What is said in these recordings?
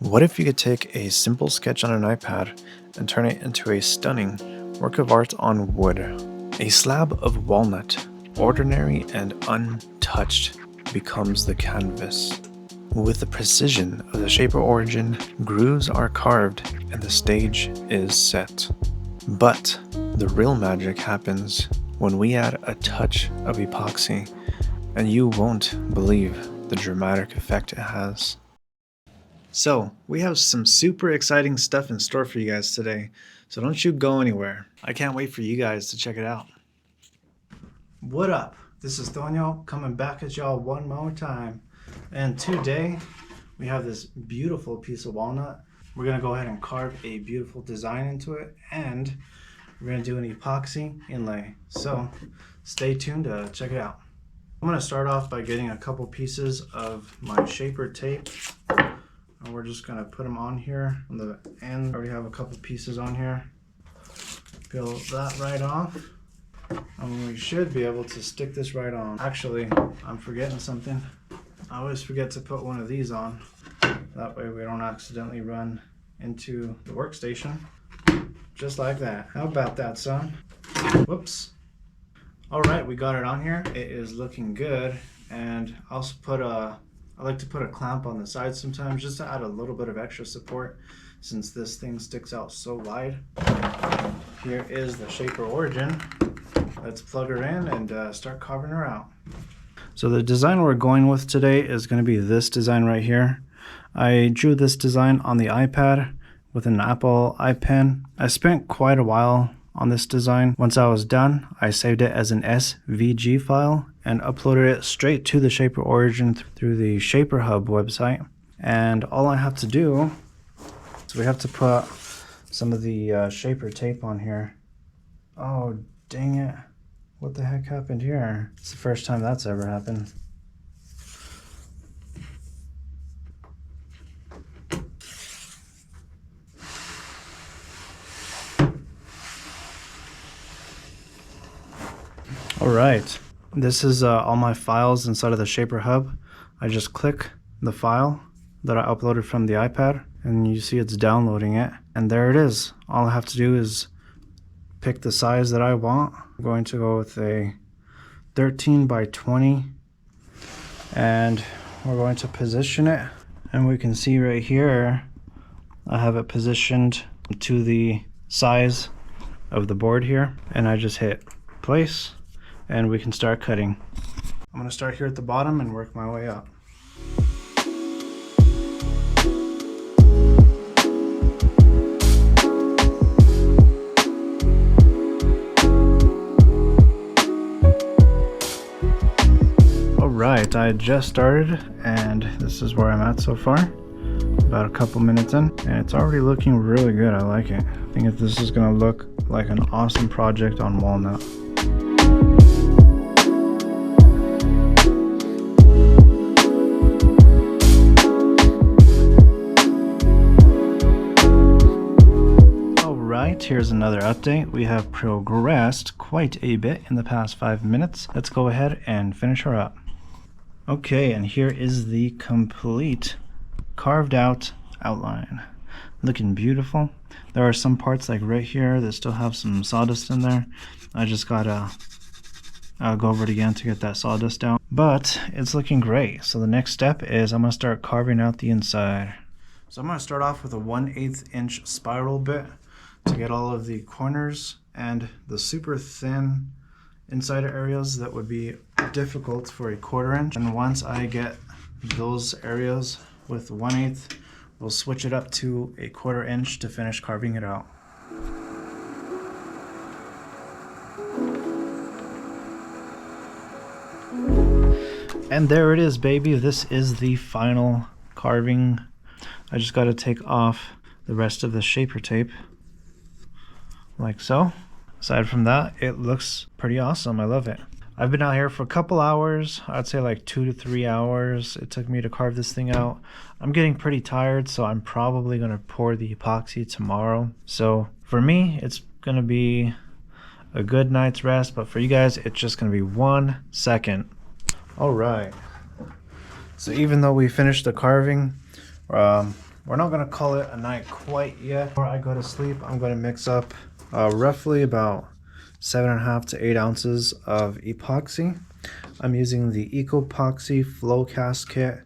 What if you could take a simple sketch on an iPad and turn it into a stunning work of art on wood? A slab of walnut, ordinary and untouched, becomes the canvas. With the precision of the shape of origin, grooves are carved and the stage is set. But the real magic happens when we add a touch of epoxy, and you won't believe the dramatic effect it has. So, we have some super exciting stuff in store for you guys today, so don't you go anywhere. I can't wait for you guys to check it out. What up? This is Tonyo coming back at y'all one more time. And today, we have this beautiful piece of walnut. We're gonna go ahead and carve a beautiful design into it, and we're gonna do an epoxy inlay. So, stay tuned to check it out. I'm gonna start off by getting a couple pieces of my shaper tape. And we're just gonna put them on here on the end. I already have a couple pieces on here. Peel that right off. And we should be able to stick this right on. Actually, I'm forgetting something. I always forget to put one of these on. That way we don't accidentally run into the workstation. Just like that. How about that, son? Whoops. All right, we got it on here. It is looking good. And I also I like to put a clamp on the side sometimes just to add a little bit of extra support since this thing sticks out so wide. Here is the shaper origin. Let's plug her in and start carving her out. So the design we're going with today is going to be this design right here. I drew this design on the iPad with an Apple iPen. I spent quite a while on this design. Once I was done, I saved it as an SVG file and uploaded it straight to the Shaper Origin through the Shaper Hub website. And all I have to do is we have to put some of the shaper tape on here. Oh, dang it. What the heck happened here? It's the first time that's ever happened. All right, this is all my files inside of the Shaper Hub. I just click the file that I uploaded from the iPad and you see it's downloading it. And there it is. All I have to do is pick the size that I want. I'm going to go with a 13 by 20 and we're going to position it. And we can see right here, I have it positioned to the size of the board here. And I just hit place. And we can start cutting. I'm gonna start here at the bottom and work my way up. All right, I just started and this is where I'm at so far. About a couple minutes in and it's already looking really good. I like it. I think that this is gonna look like an awesome project on walnut. Here's another update. We have progressed quite a bit in the past 5 minutes. Let's go ahead and finish her up. Okay, and here is the complete carved out outline. Looking beautiful. There are some parts like right here that still have some sawdust in there. I just gotta go over it again to get that sawdust out. But it's looking great. So the next step is I'm gonna start carving out the inside. So I'm gonna start off with a 1/8 inch spiral bit to get all of the corners and the super thin inside areas that would be difficult for a 1/4 inch. And once I get those areas with 1/8, we'll switch it up to a 1/4 inch to finish carving it out. And there it is, baby. This is the final carving. I just got to take off the rest of the shaper tape. Like so. Aside from that, it looks pretty awesome. I love it. I've been out here for a couple hours. I'd say like 2 to 3 hours it took me to carve this thing out. I'm getting pretty tired, so I'm probably going to pour the epoxy tomorrow. So for me, it's going to be a good night's rest, but for you guys, it's just going to be 1 second. All right. So even though we finished the carving, We're not gonna call it a night quite yet. Before I go to sleep, I'm gonna mix up roughly about 7.5 to 8 ounces of epoxy. I'm using the Ecopoxy Flow Cast Kit.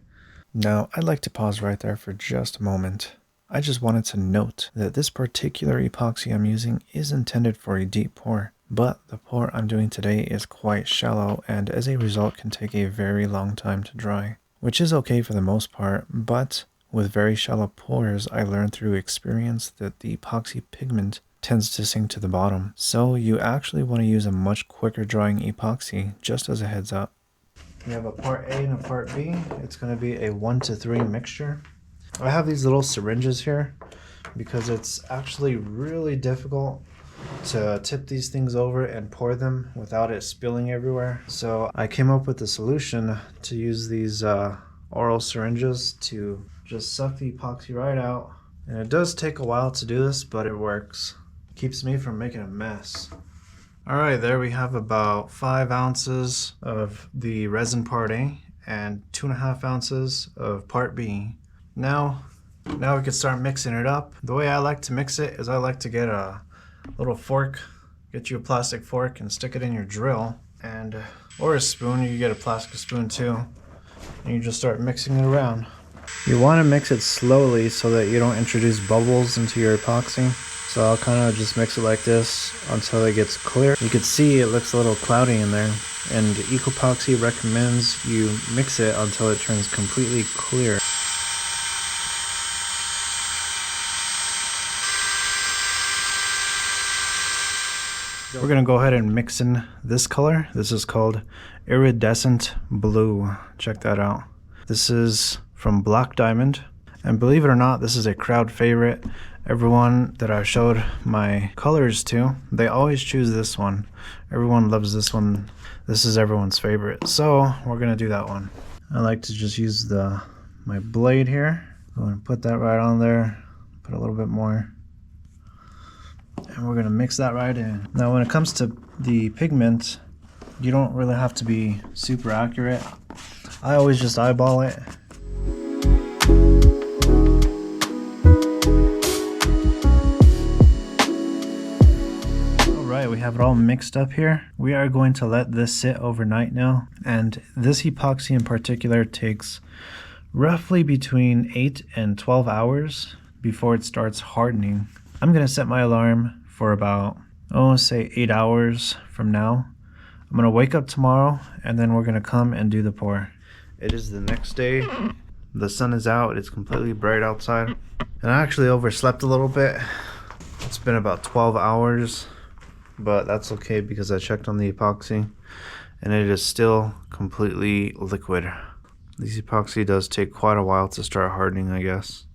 Now, I'd like to pause right there for just a moment. I just wanted to note that this particular epoxy I'm using is intended for a deep pour, but the pour I'm doing today is quite shallow and as a result can take a very long time to dry, which is okay for the most part, but with very shallow pours, I learned through experience that the epoxy pigment tends to sink to the bottom. So you actually want to use a much quicker drying epoxy, just as a heads up. We have a part A and a part B. It's going to be a 1-to-3 mixture. I have these little syringes here because it's actually really difficult to tip these things over and pour them without it spilling everywhere. So I came up with a solution to use these oral syringes to just suck the epoxy right out. And it does take a while to do this, but it works. Keeps me from making a mess. Alright, there we have about 5 ounces of the resin part A and 2.5 ounces of part B. Now we can start mixing it up. The way I like to mix it is I like to get a little fork, get you a plastic fork and stick it in your drill, and or a spoon. You can get a plastic spoon too, and you just start mixing it around. You want to mix it slowly so that you don't introduce bubbles into your epoxy. So I'll kind of just mix it like this until it gets clear. You can see it looks a little cloudy in there, and Ecopoxy recommends you mix it until it turns completely clear. We're gonna go ahead and mix in this color. This is called Iridescent Blue. Check that out. This is from Black Diamond, and believe it or not, this is a crowd favorite. Everyone that I showed my colors to, they always choose this one. Everyone loves this one. This is everyone's favorite, so we're gonna do that one. I like to just use my blade here. Go and put that right on there. Put a little bit more. And we're gonna mix that right in. Now when it comes to the pigment, you don't really have to be super accurate. I always just eyeball it. Alright, we have it all mixed up here. We are going to let this sit overnight now. And this epoxy in particular takes roughly between 8 and 12 hours before it starts hardening. I'm gonna set my alarm for about, say 8 hours from now. I'm gonna wake up tomorrow and then we're gonna come and do the pour. It is the next day. The sun is out. It's completely bright outside. And I actually overslept a little bit. It's been about 12 hours, but that's okay because I checked on the epoxy and it is still completely liquid. This epoxy does take quite a while to start hardening, I guess.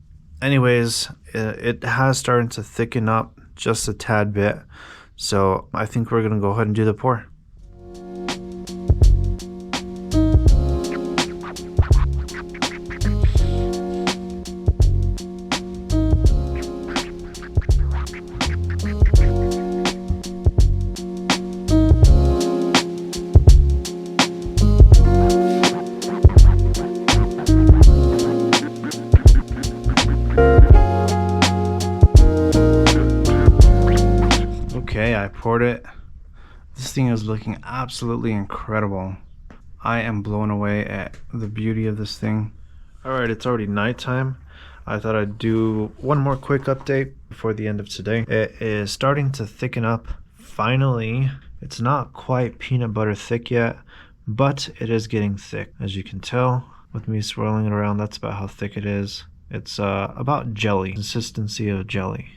Anyways, it has started to thicken up just a tad bit, so I think we're gonna go ahead and do the pour. Okay, I poured it. This thing is looking absolutely incredible. I am blown away at the beauty of this thing. Alright, it's already nighttime. I thought I'd do one more quick update before the end of today. It is starting to thicken up finally. It's not quite peanut butter thick yet, but it is getting thick. As you can tell with me swirling it around, that's about how thick it is. It's about jelly, consistency of jelly.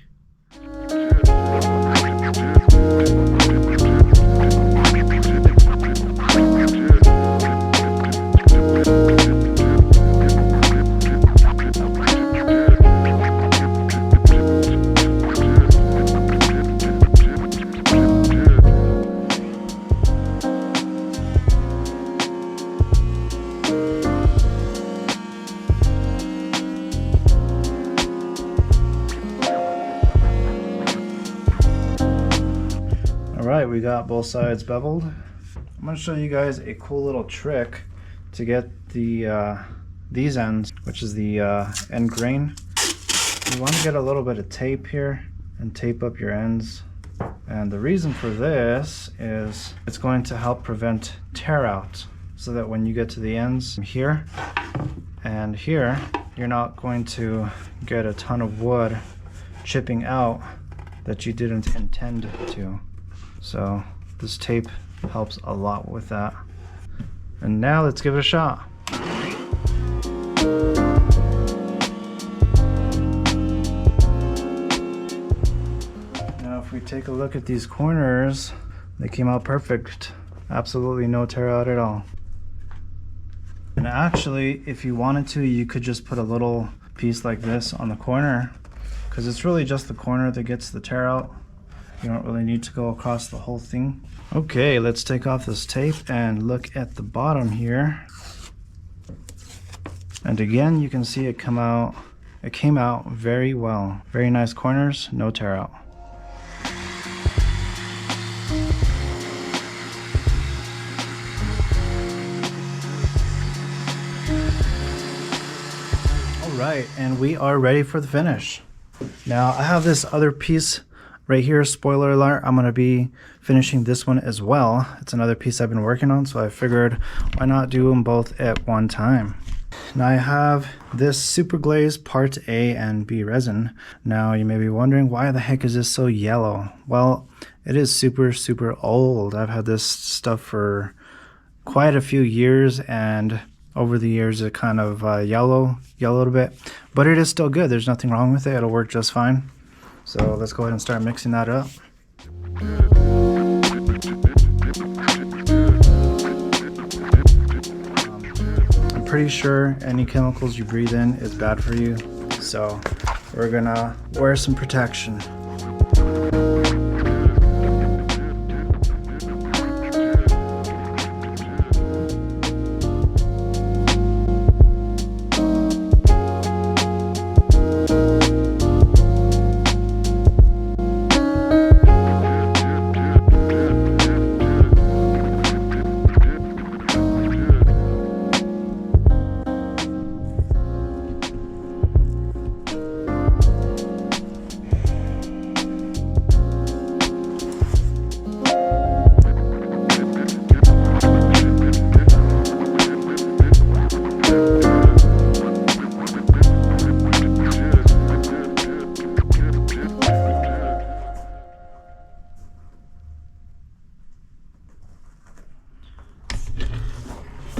Alright, we got both sides beveled. I'm going to show you guys a cool little trick to get the these ends, which is the end grain, You want to get a little bit of tape here and tape up your ends. And the reason for this is it's going to help prevent tear out, so that when you get to the ends here and here, you're not going to get a ton of wood chipping out that you didn't intend to. So this tape helps a lot with that. And now let's give it a shot. Now if we take a look at these corners, they came out perfect. Absolutely no tear out at all. And actually, if you wanted to, you could just put a little piece like this on the corner, because it's really just the corner that gets the tear out. You don't really need to go across the whole thing. Okay, let's take off this tape and look at the bottom here. And again, you can see it come out. It came out very well. Very nice corners, no tear out. Alright, and we are ready for the finish. Now I have this other piece right here, spoiler alert, I'm going to be finishing this one as well. It's another piece I've been working on, so I figured why not do them both at one time. Now I have this super glaze part A and B resin. Now you may be wondering, why the heck is this so yellow? Well, it is super old. I've had this stuff for quite a few years, and over the years it kind of yellowed a bit, but it is still good. There's nothing wrong with it. It'll work just fine. So let's go ahead and start mixing that up. I'm pretty sure any chemicals you breathe in is bad for you, so we're gonna wear some protection.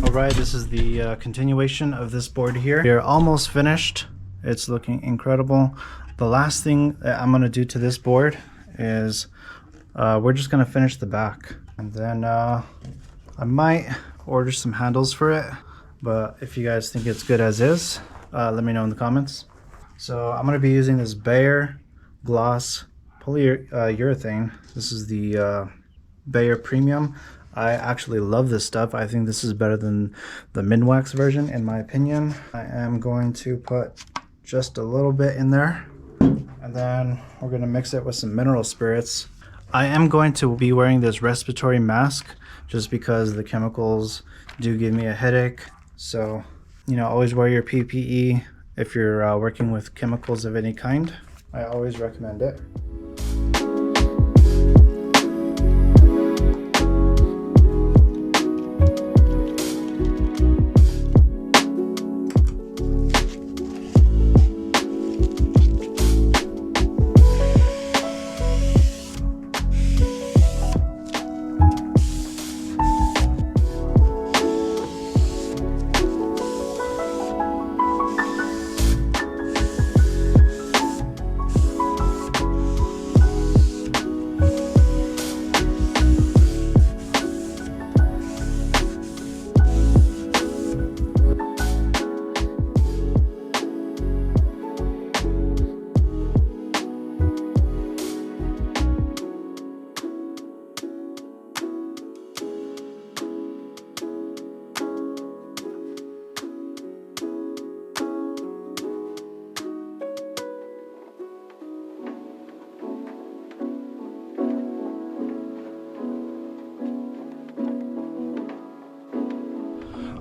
Alright, this is the continuation of this board here. We're almost finished. It's looking incredible. The last thing that I'm going to do to this board is we're just going to finish the back. And then I might order some handles for it. But if you guys think it's good as is, let me know in the comments. So I'm going to be using this Bayer gloss polyurethane. This is the Bayer Premium. I actually love this stuff. I think this is better than the Minwax version, in my opinion. I am going to put just a little bit in there, and then we're going to mix it with some mineral spirits. I am going to be wearing this respiratory mask just because the chemicals do give me a headache. So, you know, always wear your PPE if you're working with chemicals of any kind. I always recommend it.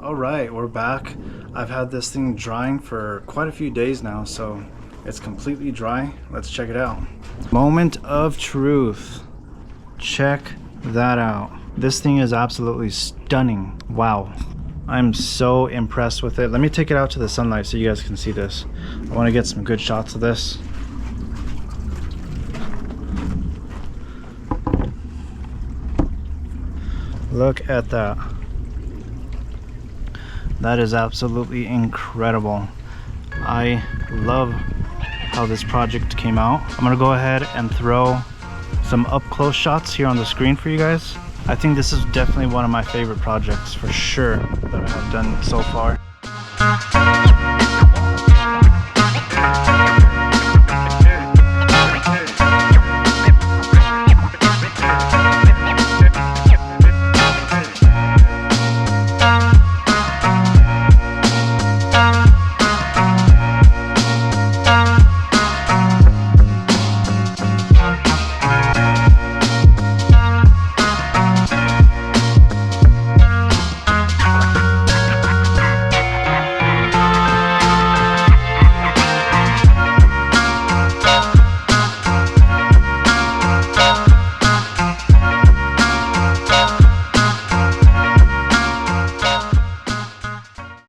All right, we're back. I've had this thing drying for quite a few days now, so It's completely dry. Let's check it out. Moment of truth. Check that out. This thing is absolutely stunning. Wow. I'm so impressed with it. Let me take it out to the sunlight so you guys can see this. I want to get some good shots of this. Look at that. That is absolutely incredible. I love how this project came out. I'm gonna go ahead and throw some up close shots here on the screen for you guys. I think this is definitely one of my favorite projects for sure that I have done so far.